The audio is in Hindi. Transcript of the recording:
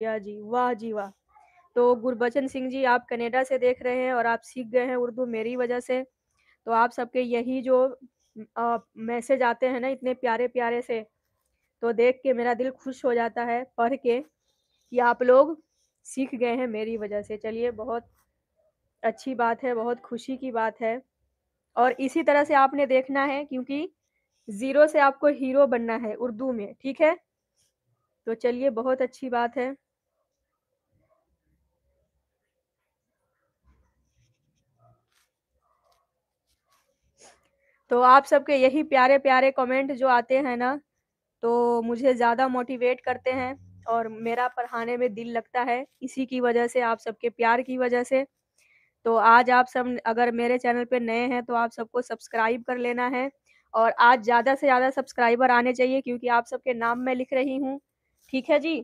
या जी, वाह जी वाह! तो गुरबचन सिंह जी आप कनाडा से देख रहे हैं और आप सीख गए हैं उर्दू मेरी वजह से। तो आप सबके यही जो मैसेज आते हैं ना इतने प्यारे-प्यारे से, तो देख के मेरा दिल खुश हो जाता है पढ़ के कि आप लोग सीख गए हैं मेरी वजह से। चलिए बहुत अच्छी बात है, बहुत खुशी की बात है और इसी तरह से आपने देखना है क्योंकि ज़ीरो से आपको हीरो बनना है उर्दू में, ठीक है? तो चलिए बहुत अच्छी बात है। तो आप सबके यही प्यारे-प्यारे कमेंट जो आते हैं ना, तो मुझे ज़्यादा मोटिवेट करते हैं और मेरा पढ़ाने में दिल लगता है, इसी की वजह से, आप सबके प्यार की वजह से। तो आज आप सब अगर मेरे चैनल पे नए हैं, तो आप सबको सब्सक्राइब कर लेना है और आज ज़्यादा से ज़्यादा सब्सक्राइबर आने चाहिए क्योंकि आप सबके नाम मैं लिख रही हूँ। ठीक है जी?